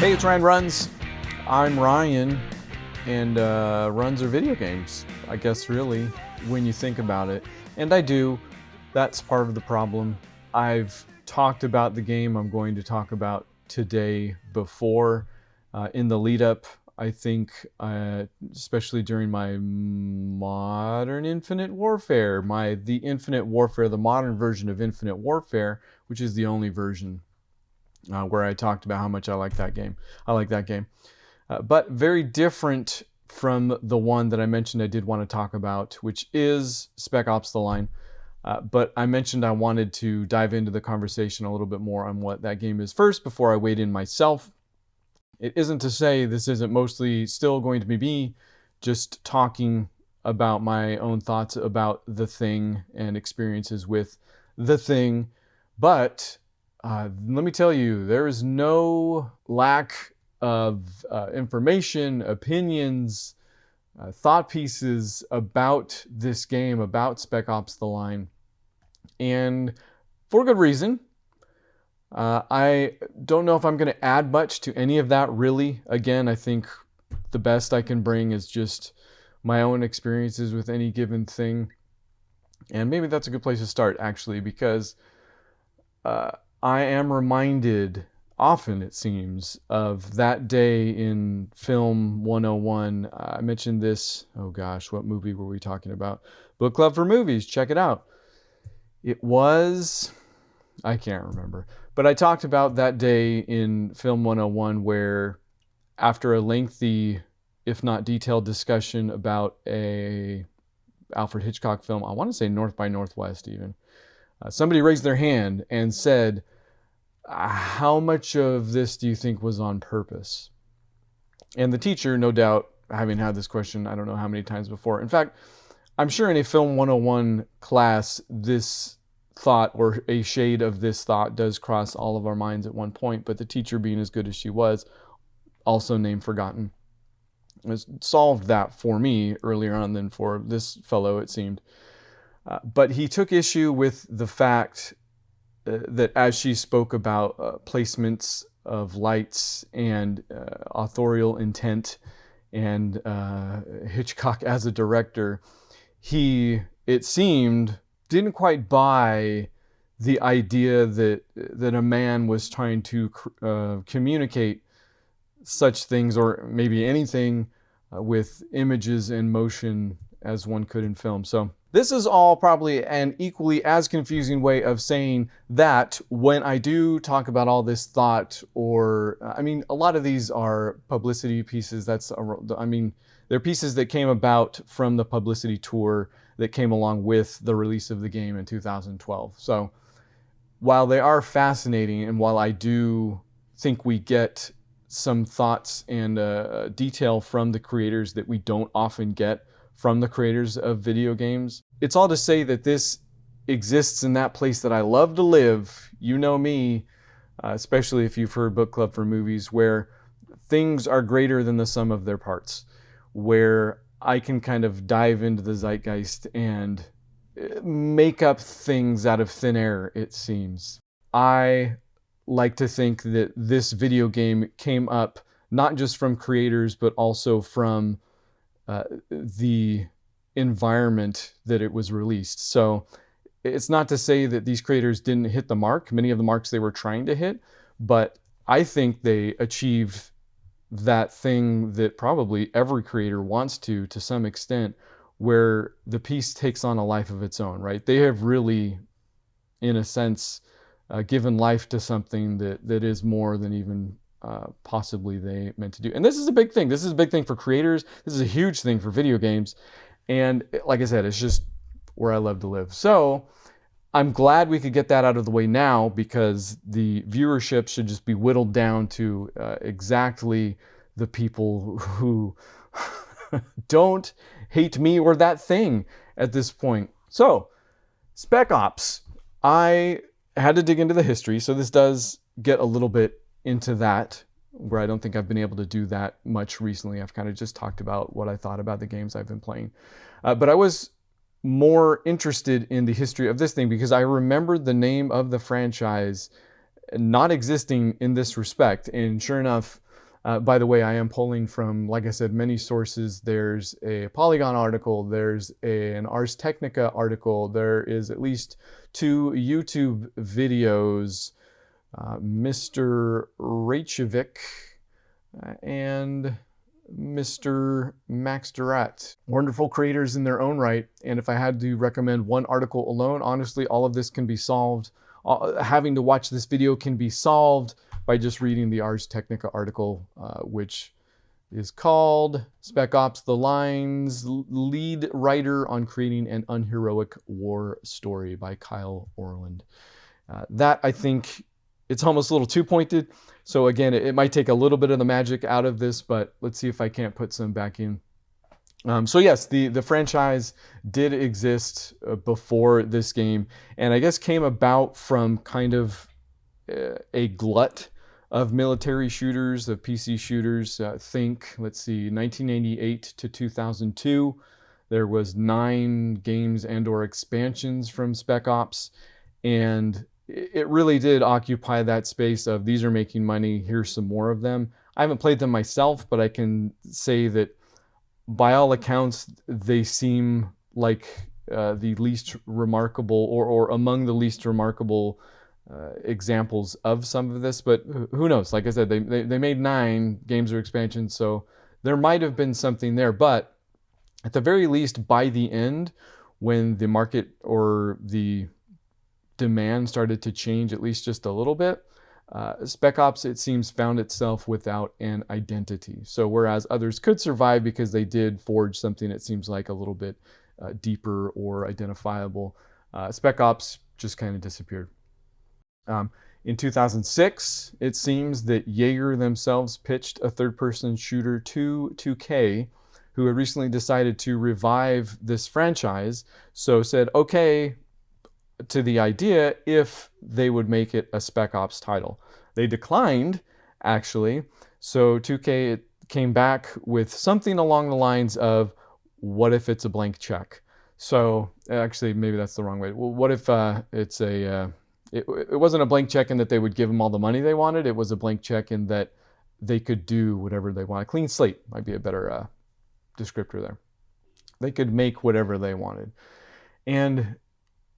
Hey, it's Ryan Runs. I'm Ryan, and runs are video games, I guess, really, when you think about it. And I do. That's part of the problem. I've talked about the game I'm going to talk about today before. In the lead up, I think, especially during my modern Infinite Warfare, the Infinite Warfare, the modern version of Infinite Warfare, which is the only version where I talked about how much I like that game. But very different from the one that I mentioned I did want to talk about, which is Spec Ops: The Line. But I mentioned I wanted to dive into the conversation a little bit more on what that game is first before I wade in myself. It isn't to say this isn't mostly still going to be me just talking about my own thoughts about the thing and experiences with the thing, but let me tell you, there is no lack of information, opinions, thought pieces about this game, about Spec Ops: The Line, and for good reason. I don't know if I'm going to add much to any of that, really. Again, I think the best I can bring is just my own experiences with any given thing. And maybe that's a good place to start, actually, because I am reminded often, it seems, of that day in Film 101. I mentioned this, oh gosh, what movie were we talking about? Book Club for Movies, check it out. It was, I can't remember, but I talked about that day in Film 101 where, after a lengthy, if not detailed discussion about a Alfred Hitchcock film, I want to say North by Northwest even, somebody raised their hand and said, how much of this do you think was on purpose? And the teacher, no doubt, having had this question, I don't know how many times before. In fact, I'm sure in a Film 101 class, this thought or a shade of this thought does cross all of our minds at one point, but the teacher, being as good as she was, also name forgotten, has solved that for me earlier on than for this fellow, it seemed. But he took issue with the fact that as she spoke about placements of lights and authorial intent and Hitchcock as a director, he, it seemed, didn't quite buy the idea that a man was trying to communicate such things, or maybe anything, with images and motion as one could in film. So this is all probably an equally as confusing way of saying that when I do talk about all this thought, or, I mean, a lot of these are publicity pieces. They're pieces that came about from the publicity tour that came along with the release of the game in 2012. So while they are fascinating, and while I do think we get some thoughts and detail from the creators that we don't often get from the creators of video games, it's all to say that this exists in that place that I love to live. You know me, especially if you've heard Book Club for Movies, where things are greater than the sum of their parts, where I can kind of dive into the zeitgeist and make up things out of thin air, it seems. I like to think that this video game came up not just from creators, but also from the environment that it was released. So it's not to say that these creators didn't hit the mark, many of the marks they were trying to hit, but I think they achieved that thing that probably every creator wants to some extent, where the piece takes on a life of its own, right? They have really, in a sense, given life to something that is more than even possibly they meant to do. And this is a big thing. This is a big thing for creators. This is a huge thing for video games. And like I said, it's just where I love to live. So I'm glad we could get that out of the way now, because the viewership should just be whittled down to exactly the people who don't hate me or that thing at this point. So, Spec Ops. I had to dig into the history, so this does get a little bit into that, where I don't think I've been able to do that much recently. I've kind of just talked about what I thought about the games I've been playing. But I was more interested in the history of this thing because I remembered the name of the franchise not existing in this respect. And sure enough, By the way, I am pulling from, like I said, many sources. There's a Polygon article, there's an Ars Technica article, there is at least 2 YouTube videos, Mr. Reykjavik and Mr. Max Durat. Wonderful creators in their own right, and if I had to recommend one article alone, honestly, all of this can be solved. Having to watch this video can be solved by just reading the Ars Technica article, which is called Spec Ops: The Lines Lead Writer on Creating an Unheroic War Story by Kyle Orland. That, I think, it's almost a little too pointed. So again, it might take a little bit of the magic out of this, but let's see if I can't put some back in. So yes, the franchise did exist before this game, and I guess came about from kind of a glut of military shooters, of PC shooters. Think, let's see, 1988 to 2002, there was 9 games and or expansions from Spec Ops, and it really did occupy that space of these are making money, here's some more of them. I haven't played them myself, but I can say that by all accounts, they seem like the least remarkable or among the least remarkable examples of some of this, but who knows? Like I said, they made 9 games or expansions, so there might have been something there, but at the very least, by the end, when the market or the demand started to change at least just a little bit, Spec Ops, it seems, found itself without an identity. So whereas others could survive because they did forge something that seems like a little bit deeper or identifiable, Spec Ops just kind of disappeared. In 2006, it seems that Jaeger themselves pitched a third-person shooter to 2K, who had recently decided to revive this franchise, so said, okay, to the idea if they would make it a Spec Ops title. They declined, actually, so 2K came back with something along the lines of, what if it's a blank check? So, actually, maybe that's the wrong way. Well, what if it's a... It wasn't a blank check in that they would give them all the money they wanted. It was a blank check in that they could do whatever they want. A clean slate might be a better descriptor there. They could make whatever they wanted. And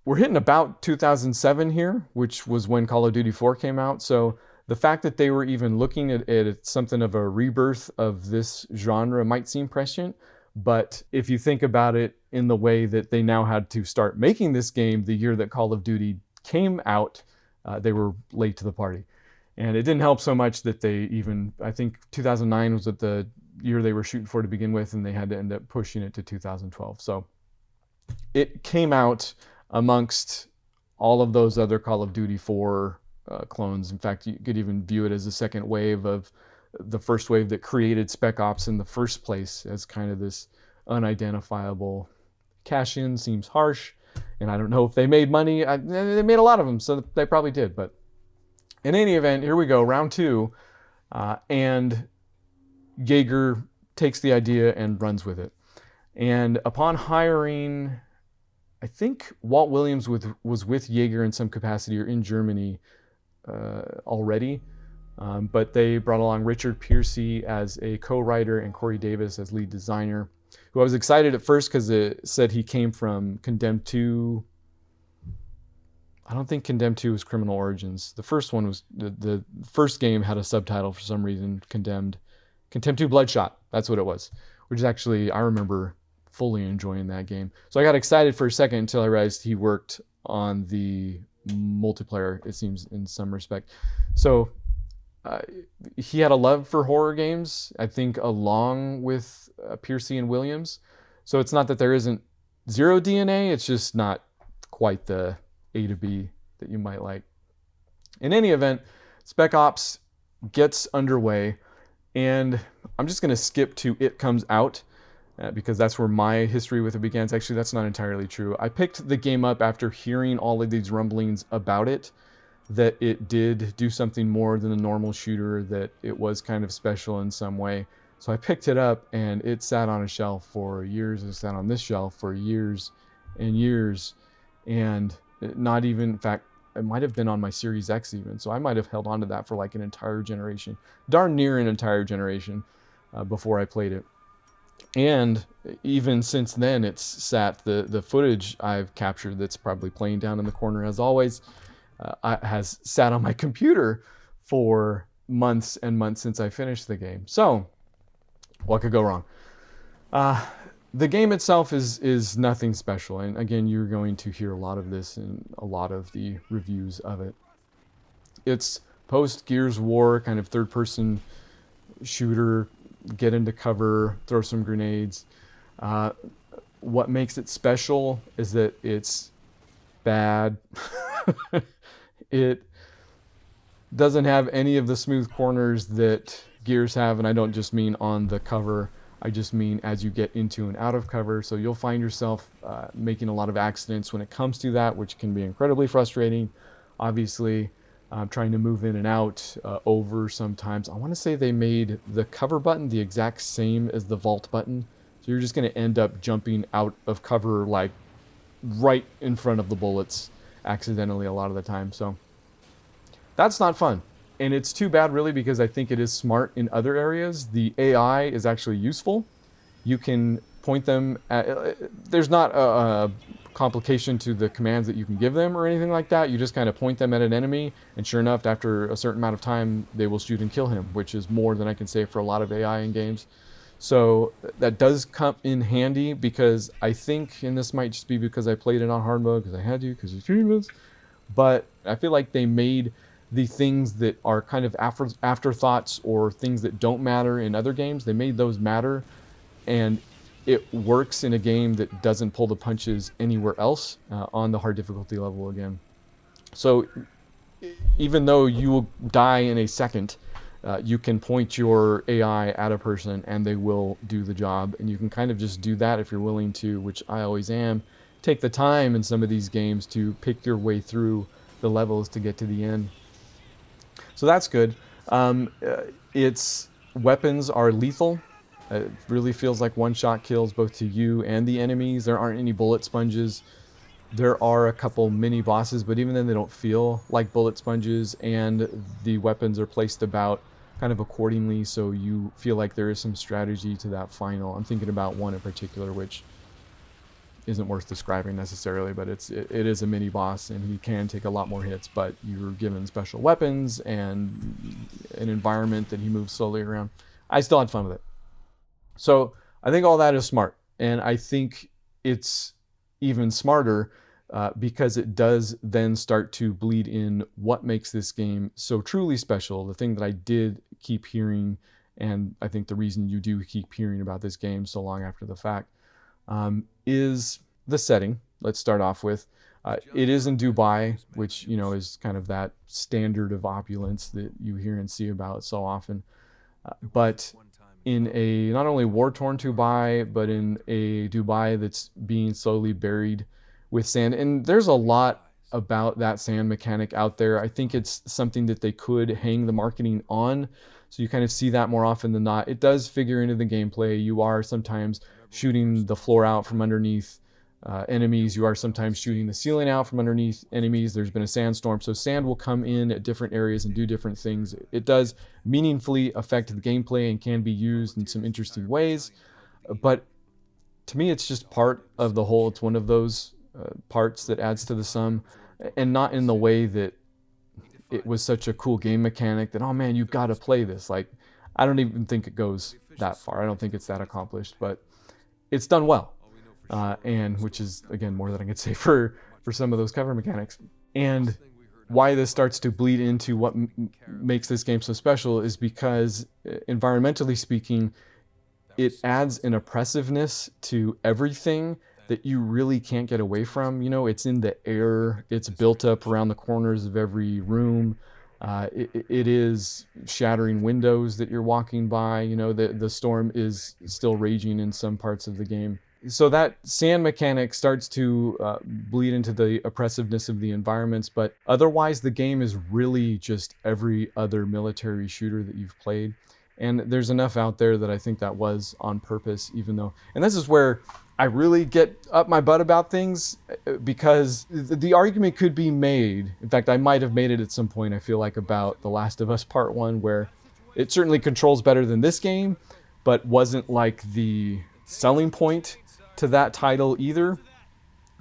we're hitting about 2007 here, which was when Call of Duty 4 came out. So the fact that they were even looking at something of a rebirth of this genre might seem prescient. But if you think about it in the way that they now had to start making this game the year that Call of Duty came out, they were late to the party. And it didn't help so much that they even, I think 2009 was at the year they were shooting for to begin with, and they had to end up pushing it to 2012. So it came out amongst all of those other Call of Duty 4 clones. In fact, you could even view it as a second wave of the first wave that created Spec Ops in the first place, as kind of this unidentifiable cash-in. Seems harsh. And I don't know if they made money. They made a lot of them, so they probably did. But in any event, here we go, round 2. And Jaeger takes the idea and runs with it. And upon hiring, I think Walt Williams was with Jaeger in some capacity or in Germany already. But they brought along Richard Piercy as a co-writer and Corey Davis as lead designer, who I was excited at first because it said he came from Condemned 2. I don't think Condemned 2 was Criminal Origins. The first one was, the first game had a subtitle for some reason, Condemned 2 Bloodshot. That's what it was, which is actually, I remember fully enjoying that game. So I got excited for a second until I realized he worked on the multiplayer, it seems, in some respect. So he had a love for horror games, I think, along with Piercy and Williams. So it's not that there isn't zero DNA, it's just not quite the A to B that you might like. In any event, Spec Ops gets underway, and I'm just going to skip to It Comes Out, because that's where my history with it began. Actually, that's not entirely true. I picked the game up after hearing all of these rumblings about it, that it did do something more than a normal shooter, that it was kind of special in some way. So I picked it up, and it sat on a shelf for years. It sat on this shelf for years and years, and not even, in fact, it might have been on my Series X even, so I might have held on to that for like an entire generation, darn near an entire generation, before I played it. And even since then, it's sat, the footage I've captured that's probably playing down in the corner as always, has sat on my computer for months and months since I finished the game. So what could go wrong? The game itself is nothing special, and again, you're going to hear a lot of this in a lot of the reviews of it. It's post Gears of War kind of third-person shooter, get into cover, throw some grenades. What makes it special is that it's bad. It doesn't have any of the smooth corners that Gears have, and I don't just mean on the cover, I just mean as you get into and out of cover. So you'll find yourself making a lot of accidents when it comes to that, which can be incredibly frustrating. Obviously, trying to move in and out over sometimes. I want to say they made the cover button the exact same as the vault button. So you're just going to end up jumping out of cover like right in front of the bullets accidentally a lot of the time. So that's not fun. And it's too bad really, because I think it is smart in other areas. The AI is actually useful. You can point them at, there's not a complication to the commands that you can give them or anything like that. You just kind of point them at an enemy, and sure enough, after a certain amount of time, they will shoot and kill him, which is more than I can say for a lot of AI in games. So that does come in handy, because I think, and this might just be because I played it on hard mode because I had to, because it's humans, but I feel like they made the things that are kind of afterthoughts or things that don't matter in other games, they made those matter, and it works in a game that doesn't pull the punches anywhere else on the hard difficulty level again. So even though you will die in a second, you can point your AI at a person and they will do the job. And you can kind of just do that if you're willing to, which I always am. Take the time in some of these games to pick your way through the levels to get to the end. So that's good. Its weapons are lethal. It really feels like one-shot kills both to you and the enemies. There aren't any bullet sponges. There are a couple mini bosses, but even then they don't feel like bullet sponges, and the weapons are placed about kind of accordingly, so you feel like there is some strategy to that final. I'm thinking about one in particular, which isn't worth describing necessarily, but it is a mini boss, and he can take a lot more hits, but you're given special weapons and an environment that he moves slowly around. I still had fun with it. So I think all that is smart, and I think it's even smarter because it does then start to bleed in what makes this game so truly special. The thing that I did keep hearing, and I think the reason you do keep hearing about this game so long after the fact, is the setting. Let's start off with. It is in Dubai, which, you know, is kind of that standard of opulence that you hear and see about so often. But in a not only war-torn Dubai, but in a Dubai that's being slowly buried with sand. And there's a lot about that sand mechanic out there. I think it's something that they could hang the marketing on. So you kind of see that more often than not. It does figure into the gameplay. You are sometimes shooting the floor out from underneath enemies. You are sometimes shooting the ceiling out from underneath enemies. There's been a sandstorm, so sand will come in at different areas and do different things. It does meaningfully affect the gameplay and can be used in some interesting ways, but to me it's just part of the whole. It's one of those parts that adds to the sum, and not in the way that it was such a cool game mechanic that, oh man, you've got to play this. Like, I don't even think it goes that far. I don't think it's that accomplished, but it's done well. And which is, again, more than I could say for some of those cover mechanics. And why this starts to bleed into what makes this game so special is because, environmentally speaking, it adds an oppressiveness to everything that you really can't get away from. You know, it's in the air, it's built up around the corners of every room. It is shattering windows that you're walking by. You know, the storm is still raging in some parts of the game. So that sand mechanic starts to bleed into the oppressiveness of the environments, but otherwise the game is really just every other military shooter that you've played. And there's enough out there that I think that was on purpose, even though, and this is where I really get up my butt about things because the argument could be made. In fact, I might have made it at some point, I feel like, about The Last of Us Part 1, where it certainly controls better than this game, but wasn't like the selling point to that title either.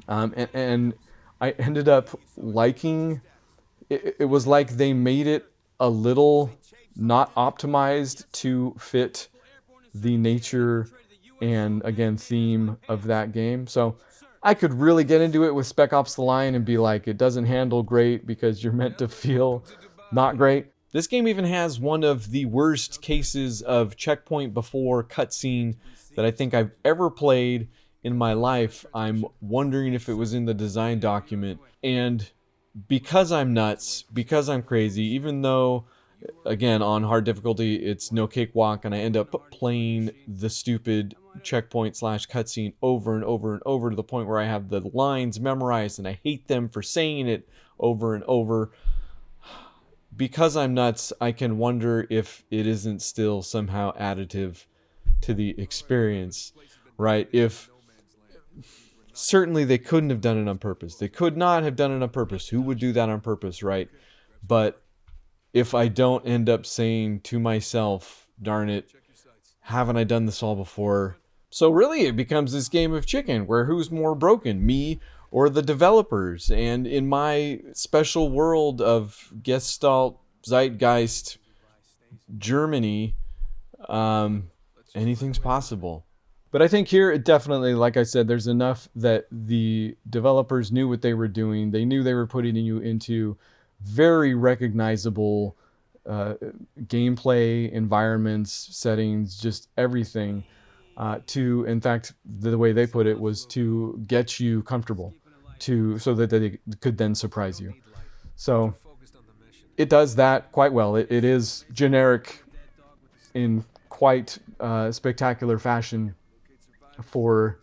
And I ended up liking it. It was like they made it a little not optimized to fit the nature and, again, theme of that game. So I could really get into it with Spec Ops: The Line and be like, it doesn't handle great because you're meant to feel not great. This game even has one of the worst cases of checkpoint before cutscene that I think I've ever played in my life. I'm wondering if it was in the design document. And because I'm nuts, because I'm crazy, even though, again, on hard difficulty, it's no cakewalk, and I end up playing the stupid checkpoint / cutscene over and over and over to the point where I have the lines memorized and I hate them for saying it over and over. Because I'm nuts, I can wonder if it isn't still somehow additive to the experience, right? If certainly they couldn't have done it on purpose. They could not have done it on purpose. Who would do that on purpose, right? But if I don't end up saying to myself, darn it, haven't I done this all before? So really it becomes this game of chicken where who's more broken, me or the developers? And in my special world of Gestalt, Zeitgeist, Germany, anything's possible. But I think here it definitely, like I said, there's enough that the developers knew what they were doing. They knew they were putting you into very recognizable gameplay, environments, settings, just everything. In fact, the way they put it was to get you comfortable, so that they could then surprise you. So it does that quite well. It is generic in quite spectacular fashion for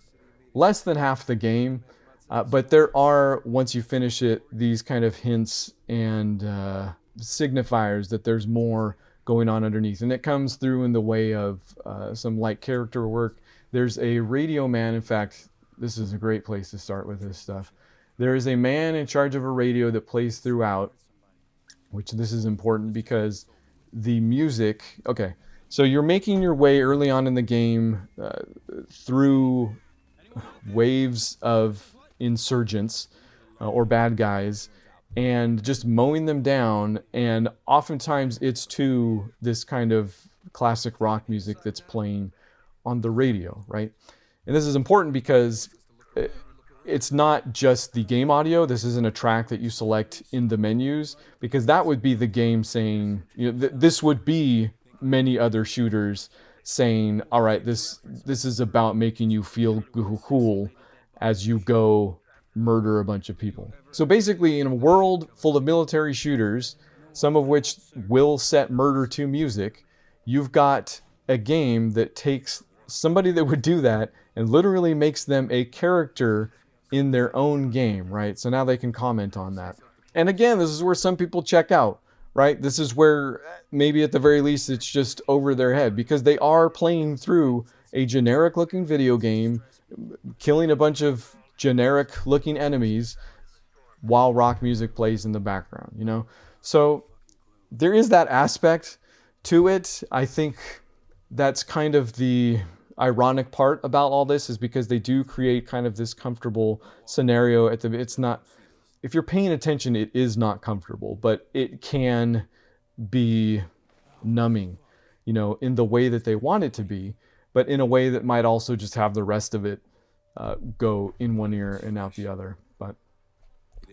less than half the game. But there are, once you finish it, these kind of hints and signifiers that there's more going on underneath. And it comes through in the way of some light character work. There's a radio man. In fact, this is a great place to start with this stuff. There is a man in charge of a radio that plays throughout, which this is important because the music... Okay, so you're making your way early on in the game through waves of insurgents or bad guys and just mowing them down, and oftentimes it's to this kind of classic rock music that's playing on the radio, right? And this is important because it's not just the game audio. This isn't a track that you select in the menus, because that would be the game saying, this would be many other shooters saying, all right, this is about making you feel cool as you go murder a bunch of people. So basically, in a world full of military shooters, some of which will set murder to music, you've got a game that takes somebody that would do that and literally makes them a character in their own game, right? So now they can comment on that. And again, this is where some people check out, right? This is where maybe at the very least it's just over their head, because they are playing through a generic looking video game, killing a bunch of generic looking enemies while rock music plays in the background, So there is that aspect to it. I think that's kind of the ironic part about all this, is because they do create kind of this comfortable scenario it's not, if you're paying attention, it is not comfortable, but it can be numbing, in the way that they want it to be, but in a way that might also just have the rest of it go in one ear and out the other. But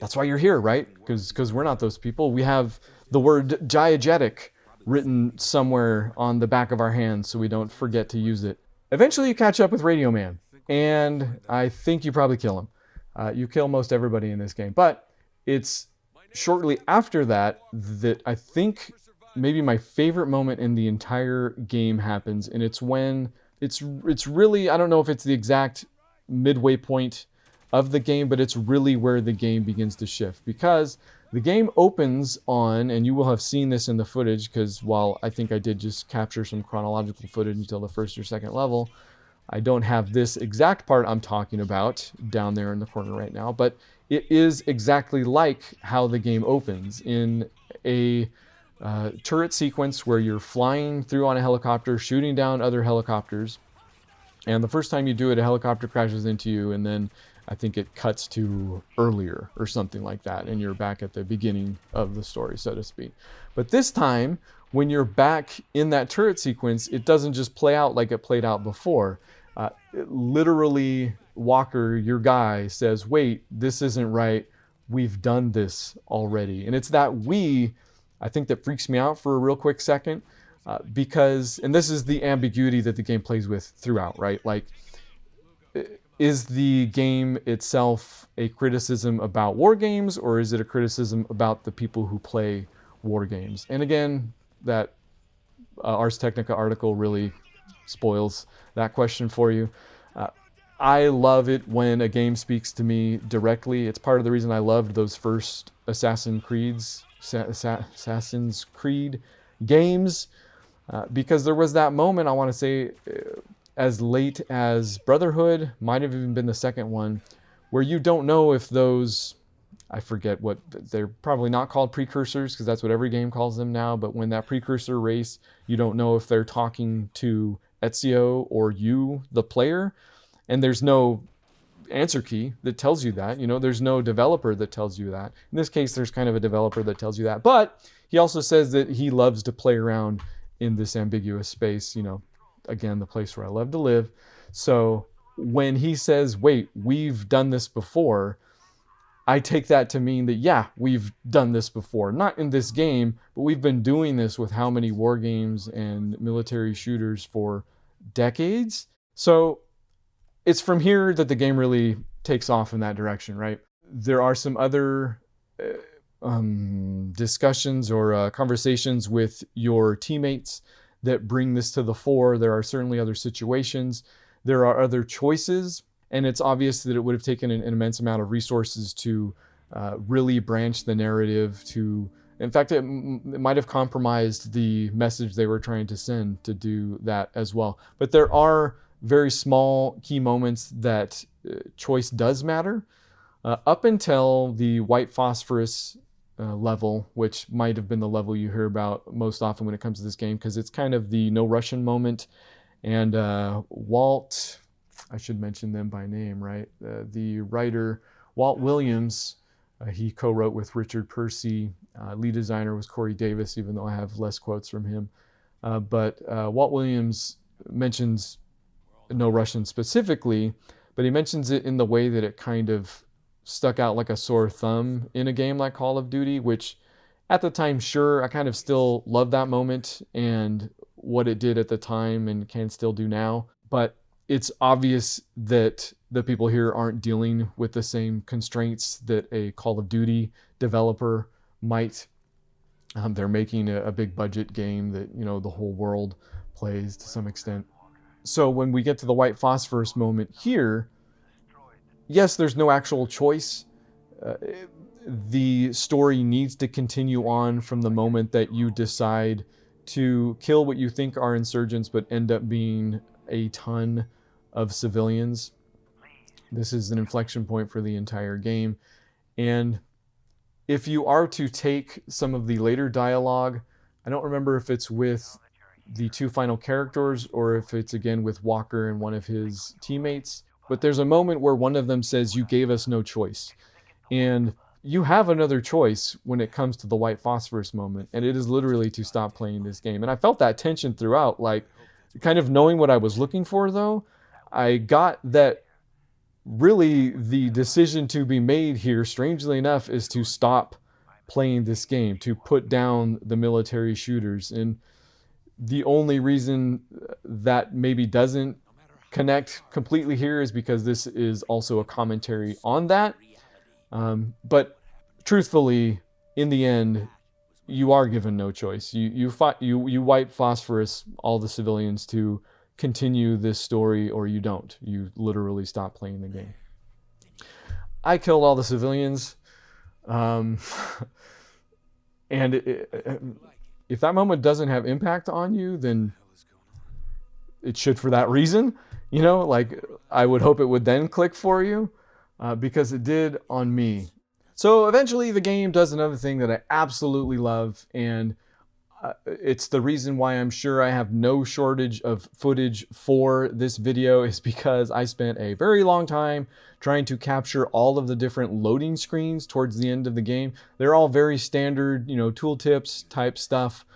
that's why you're here, right? Because we're not those people. We have the word diegetic written somewhere on the back of our hands so we don't forget to use it. Eventually you catch up with Radio Man, and I think you probably kill him. You kill most everybody in this game, but it's shortly after that I think maybe my favorite moment in the entire game happens, and it's when it's really, I don't know if it's the exact midway point of the game, but it's really where the game begins to shift, because the game opens on, and you will have seen this in the footage, because while I think I did just capture some chronological footage until the first or second level, I don't have this exact part I'm talking about down there in the corner right now, but it is exactly like how the game opens in a turret sequence where you're flying through on a helicopter, shooting down other helicopters. And the first time you do it, a helicopter crashes into you, and then I think it cuts to earlier or something like that, and you're back at the beginning of the story, so to speak. But this time, when you're back in that turret sequence, it doesn't just play out like it played out before. Literally, Walker, your guy, says, wait, this isn't right. We've done this already. And it's that I think, that freaks me out for a real quick second. Because, and this is the ambiguity that the game plays with throughout, right? Like, is the game itself a criticism about war games, or is it a criticism about the people who play war games? And again, that Ars Technica article really spoils that question for you. I love it when a game speaks to me directly. It's part of the reason I loved those first Assassin's Creed games. Because there was that moment, I want to say, as late as Brotherhood, might have even been the second one, where you don't know if those, I forget what, they're probably not called precursors, because that's what every game calls them now, but when that precursor race, you don't know if they're talking to Ezio or you, the player, and there's no answer key that tells you that. There's no developer that tells you that. In this case, there's kind of a developer that tells you that, but he also says that he loves to play around in this ambiguous space, again, the place where I love to live. So when he says, wait, we've done this before, I take that to mean that, yeah, we've done this before. Not in this game, but we've been doing this with how many war games and military shooters for decades. So it's from here that the game really takes off in that direction, right? There are some other discussions or conversations with your teammates that bring this to the fore. There are certainly other situations. There are other choices, and it's obvious that it would have taken an immense amount of resources to really branch the narrative in fact, it might have compromised the message they were trying to send to do that as well. But there are very small key moments that choice does matter. Up until the white phosphorus level, which might have been the level you hear about most often when it comes to this game, because it's kind of the no Russian moment. And Walt, I should mention them by name, right? The writer, Walt Williams, he co-wrote with Richard Percy. Lead designer was Corey Davis, even though I have less quotes from him. But Walt Williams mentions no Russian specifically, but he mentions it in the way that it kind of stuck out like a sore thumb in a game like Call of Duty, which at the time, sure, I kind of still love that moment and what it did at the time and can still do now. But it's obvious that the people here aren't dealing with the same constraints that a Call of Duty developer might. They're making a big budget game that, the whole world plays to some extent. So when we get to the white phosphorus moment here, yes, there's no actual choice. The story needs to continue on from the moment that you decide to kill what you think are insurgents, but end up being a ton of civilians. This is an inflection point for the entire game. And if you are to take some of the later dialogue, I don't remember if it's with the two final characters or if it's again with Walker and one of his teammates, but there's a moment where one of them says, "You gave us no choice." And you have another choice when it comes to the white phosphorus moment, and it is literally to stop playing this game. And I felt that tension throughout, like kind of knowing what I was looking for, though. I got that really the decision to be made here, strangely enough, is to stop playing this game, to put down the military shooters. And the only reason that maybe doesn't connect completely here is because this is also a commentary on that. But truthfully, in the end, you are given no choice. You wipe phosphorus all the civilians to continue this story, or you don't. You literally stop playing the game. I killed all the civilians, and if that moment doesn't have impact on you, then it should for that reason. You know, like I would hope it would then click for you, because it did on me. So eventually the game does another thing that I absolutely love, and it's the reason why I'm sure I have no shortage of footage for this video, is because I spent a very long time trying to capture all of the different loading screens towards the end of the game. They're all very standard, you know, tooltips type stuff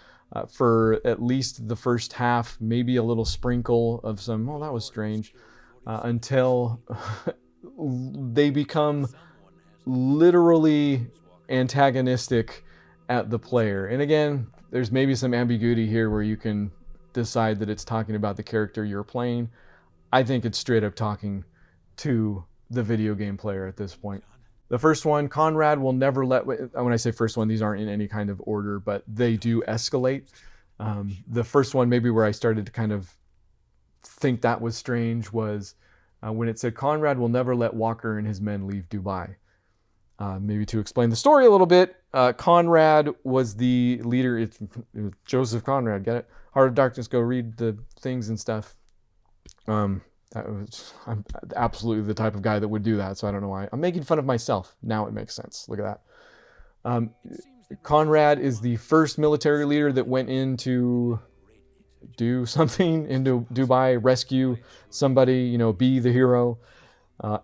for at least the first half, maybe a little sprinkle of some, oh, that was strange, until they become literally antagonistic at the player. And again, there's maybe some ambiguity here where you can decide that it's talking about the character you're playing. I think it's straight up talking to the video game player at this point. The first one, Conrad will never let, when I say first one, these aren't in any kind of order, but they do escalate. The first one, maybe where I started to kind of think that was strange, was when it said Conrad will never let Walker and his men leave Dubai. Maybe to explain the story a little bit, Conrad was the leader. It was Joseph Conrad, get it? Heart of Darkness, go read the things and stuff. I'm absolutely the type of guy that would do that, so I don't know why. I'm making fun of myself. Now it makes sense. Look at that. Conrad is the first military leader that went in to do something into Dubai, rescue somebody, you know, be the hero,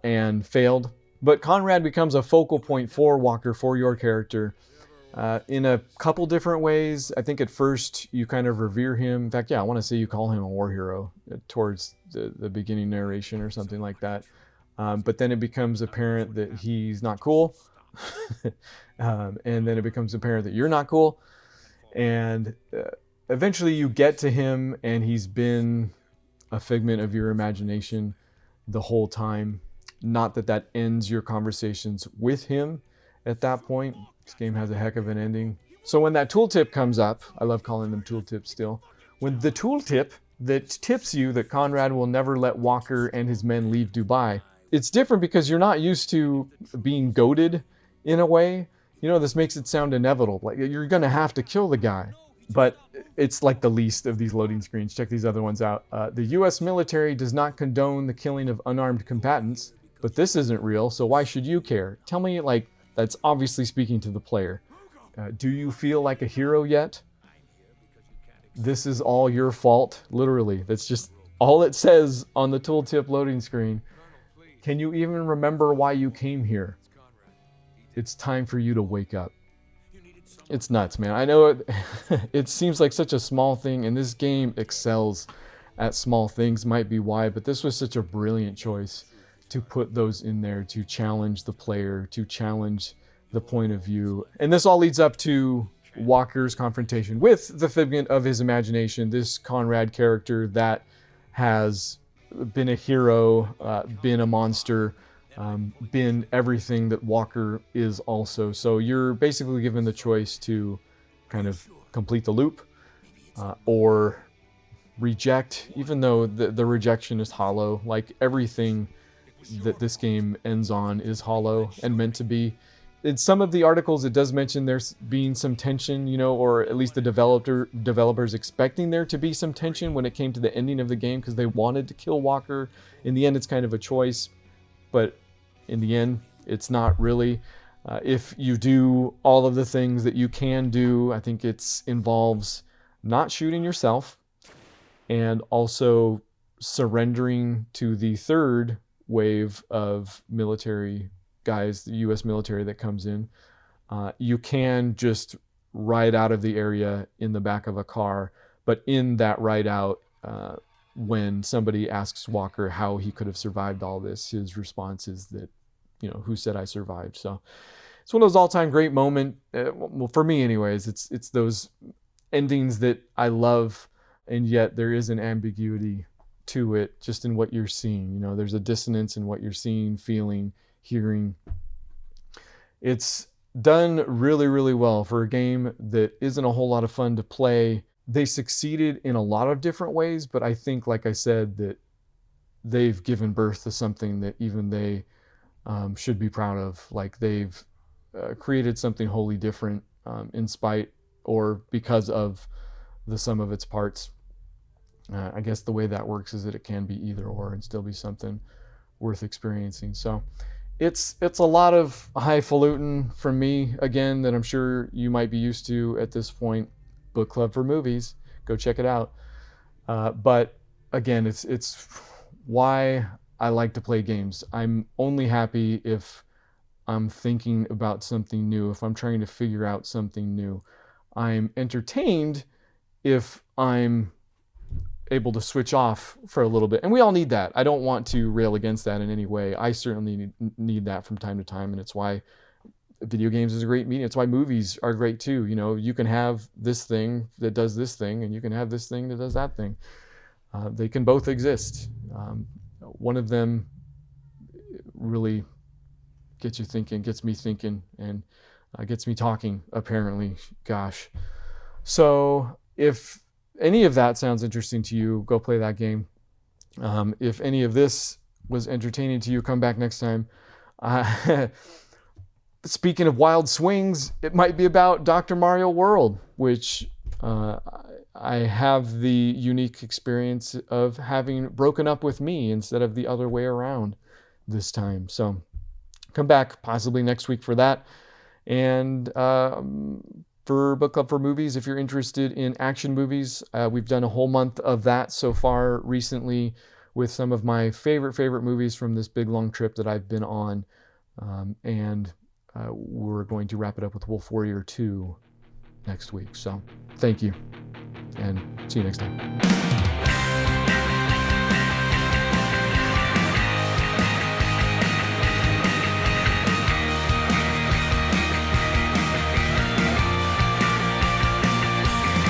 and failed. But Conrad becomes a focal point for Walker, for your character, in a couple different ways. I think at first you kind of revere him. In fact, yeah, I want to say you call him a war hero towards the beginning narration or something like that. But then it becomes apparent that he's not cool. And then it becomes apparent that you're not cool. And eventually you get to him, and he's been a figment of your imagination the whole time. Not that that ends your conversations with him at that point. This game has a heck of an ending. So when that tooltip comes up, I love calling them tooltips still. When the tooltip that tips you that Conrad will never let Walker and his men leave Dubai, it's different because you're not used to being goaded in a way. You know, this makes it sound inevitable. Like you're going to have to kill the guy. But it's like the least of these loading screens. Check these other ones out. The U.S. military does not condone the killing of unarmed combatants. But this isn't real, so why should you care? Tell me, like, that's obviously speaking to the player. Do you feel like a hero yet? This is all your fault, literally. That's just all it says on the tooltip loading screen. Can you even remember why you came here? It's time for you to wake up. It's nuts, man. I know it seems like such a small thing, and this game excels at small things, might be why, but this was such a brilliant choice to put those in there to challenge the player, to challenge the point of view. And this all leads up to Walker's confrontation with the figment of his imagination, this Conrad character that has been a hero, been a monster, been everything that Walker is also. So you're basically given the choice to kind of complete the loop or reject, even though the rejection is hollow. Like everything that this game ends on is hollow and meant to be. In some of the articles, it does mention there's being some tension, you know, or at least the developers expecting there to be some tension when it came to the ending of the game because they wanted to kill Walker. In the end, it's kind of a choice, but in the end, it's not really. If you do all of the things that you can do, I think it involves not shooting yourself and also surrendering to the third wave of military guys, the U.S. military that comes in. You can just ride out of the area in the back of a car, but in that ride out, when somebody asks Walker how he could have survived all this, his response is that, you know, who said I survived? So it's one of those all-time great moments. Well, for me anyways, it's those endings that I love, and yet there is an ambiguity to it just in what you're seeing. You know, there's a dissonance in what you're seeing, feeling, hearing. It's done really, really well for a game that isn't a whole lot of fun to play. They succeeded in a lot of different ways, but I think, like I said, that they've given birth to something that even they should be proud of. Like they've created something wholly different in spite or because of the sum of its parts. I guess the way that works is that it can be either or and still be something worth experiencing. So it's a lot of highfalutin from me, again, that I'm sure you might be used to at this point. Book Club for Movies, go check it out. But again, it's why I like to play games. I'm only happy if I'm thinking about something new, if I'm trying to figure out something new. I'm entertained if I'm able to switch off for a little bit. And we all need that. I don't want to rail against that in any way. I certainly need that from time to time. And it's why video games is a great medium. It's why movies are great too. You know, you can have this thing that does this thing, and you can have this thing that does that thing. They can both exist. One of them really gets you thinking, gets me thinking, and gets me talking, apparently. Gosh. So if any of that sounds interesting to you, go play that game. If any of this was entertaining to you, come back next time. Speaking of wild swings, it might be about Dr. Mario World, which I have the unique experience of having broken up with me instead of the other way around this time. So come back possibly next week for that. And for Book Club for Movies, if you're interested in action movies, we've done a whole month of that so far recently with some of my favorite movies from this big long trip that I've been on. And we're going to wrap it up with Wolf Warrior 2 next week. So thank you, and see you next time.